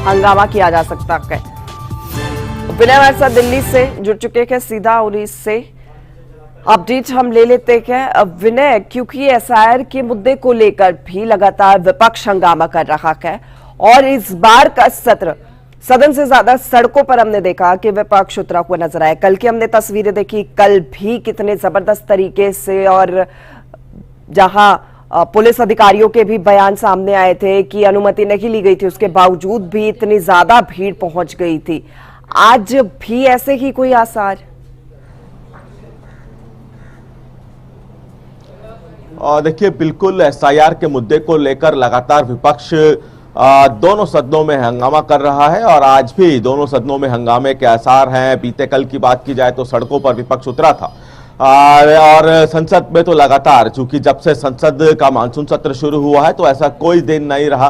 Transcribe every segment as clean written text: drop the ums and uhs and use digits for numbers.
हंगामा किया जा सकता है। विनय हमारे साथ दिल्ली से जुड़ चुके हैं, सीधा उन्हीं से अपडेट हम ले लेते हैं। विनय, क्योंकि एसआईआर के मुद्दे को लेकर भी लगातार विपक्ष हंगामा कर रहा है और इस बार का सत्र सदन से ज्यादा सड़कों पर हमने देखा कि विपक्ष उतरा हुआ नजर आया। कल की हमने तस्वीरें देखी, कल भी कितने जबरदस्त तरीके से, और जहां पुलिस अधिकारियों के भी बयान सामने आए थे कि अनुमति नहीं ली गई थी, उसके बावजूद भी इतनी ज्यादा भीड़ पहुंच गई थी। आज भी ऐसे ही कोई आसार? देखिए, बिल्कुल एसआईआर के मुद्दे को लेकर लगातार विपक्ष दोनों सदनों में हंगामा कर रहा है और आज भी दोनों सदनों में हंगामे के आसार हैं। बीते कल की बात की जाए तो सड़कों पर विपक्ष उतरा था और संसद में तो लगातार, चूंकि जब से संसद का मानसून सत्र शुरू हुआ है तो ऐसा कोई दिन नहीं रहा,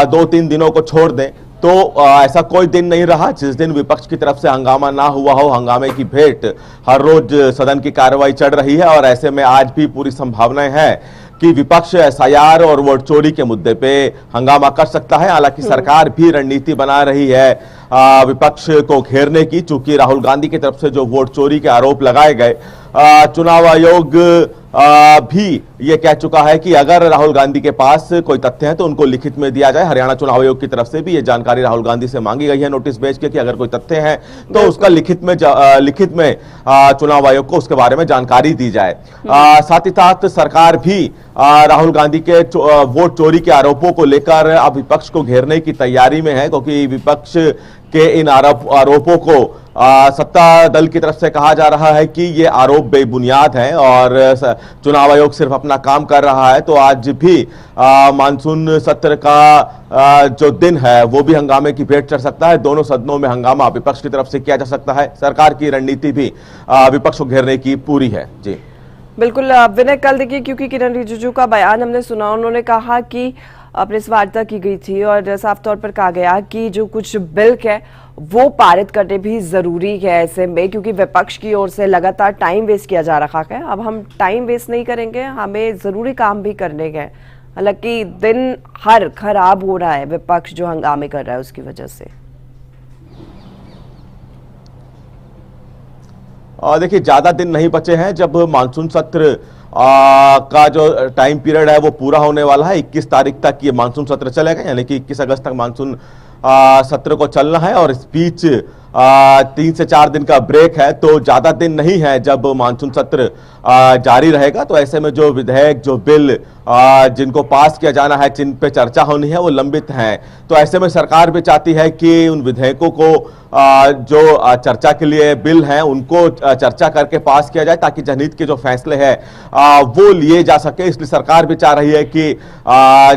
2-3 दिनों को छोड़ दें तो ऐसा कोई दिन नहीं रहा जिस दिन विपक्ष की तरफ से हंगामा ना हुआ हो। हंगामे की भेंट हर रोज सदन की कार्रवाई चढ़ रही है और ऐसे में आज भी पूरी संभावनाएं हैं कि विपक्ष एसआईआर और वोट चोरी के मुद्दे पे हंगामा कर सकता है। हालांकि सरकार भी रणनीति बना रही है विपक्ष को घेरने की, चूंकि राहुल गांधी की तरफ से जो वोट चोरी के आरोप लगाए गए, चुनाव आयोग भी ये कह चुका है कि अगर राहुल गांधी के पास कोई तथ्य है तो उनको लिखित में दिया जाए। हरियाणा चुनाव आयोग की तरफ से भी ये जानकारी राहुल गांधी से मांगी गई है नोटिस भेज के कि अगर कोई तथ्य है तो उसका लिखित में चुनाव आयोग को उसके बारे में जानकारी दी जाए। साथ ही साथ सरकार भी राहुल गांधी के वोट चोरी के आरोपों को लेकर अब विपक्ष को घेरने की तैयारी में है, क्योंकि विपक्ष के इन आरोपों को सत्ता दल की तरफ से कहा जा रहा है कि ये आरोप बेबुनियाद हैं और चुनाव आयोग सिर्फ अपना काम कर रहा है। तो आज भी मानसून सत्र का जो दिन है वो भी हंगामे की भेंट चढ़ सकता है। दोनों सदनों में हंगामा विपक्ष की तरफ से किया जा सकता है। सरकार की रणनीति भी विपक्ष को घेरने की पूरी है। जी बिल्कुल विनय, कल देखिए, क्योंकि किरण रिजिजू का बयान हमने सुना, उन्होंने कहा कि प्रेस वार्ता की गई थी और साफ तौर पर कहा गया कि जो कुछ बिल है वो पारित करने भी जरूरी है ऐसे में, क्योंकि विपक्ष की ओर से लगातार टाइम वेस्ट किया जा रहा है। अब हम टाइम वेस्ट नहीं करेंगे, हमें जरूरी काम भी करने हैं। हालांकि दिन हर खराब हो रहा है विपक्ष जो हंगामे कर रहा है उसकी वजह से। देखिए, ज्यादा दिन नहीं बचे हैं जब मानसून सत्र का जो टाइम पीरियड है वो पूरा होने वाला है। 21 तारीख तक ये मानसून सत्र चलेगा, यानी कि 21 अगस्त तक मानसून सत्र को चलना है और इस बीच 3 से 4 दिन का ब्रेक है। तो ज्यादा दिन नहीं है जब मानसून सत्र जारी रहेगा। तो ऐसे में जो विधेयक, जो बिल जिनको पास किया जाना है, जिन पे चर्चा होनी है, वो लंबित हैं। तो ऐसे में सरकार भी चाहती है कि उन विधेयकों को जो चर्चा के लिए बिल हैं उनको चर्चा करके पास किया जाए, ताकि जनहित के जो फैसले हैं वो लिए जा सके। इसलिए सरकार भी चाह रही है कि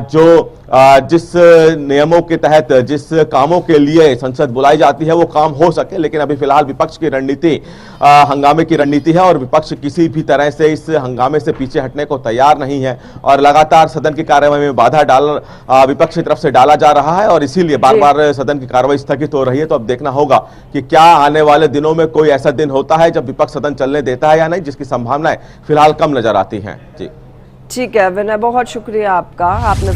जो जिस नियमों के तहत, जिस कामों के लिए संसद बुलाई जाती है वो काम हो सके। लेकिन अभी फिलहाल विपक्ष की रणनीति हंगामे की रणनीति है और विपक्ष किसी भी तरह से इस हंगामे से पीछे हटने को तैयार नहीं है और लगातार सदन की कार्यवाही में बाधा विपक्ष की तरफ से डाला जा रहा है और इसीलिए बार बार सदन की कार्यवाही स्थगित हो रही है। तो अब देखना होगा कि क्या आने वाले दिनों में कोई ऐसा दिन होता है जब विपक्ष सदन चलने देता है या नहीं, जिसकी संभावनाएं फिलहाल कम नजर आती हैं। जी ठीक है विनय, बहुत शुक्रिया आपका, आपने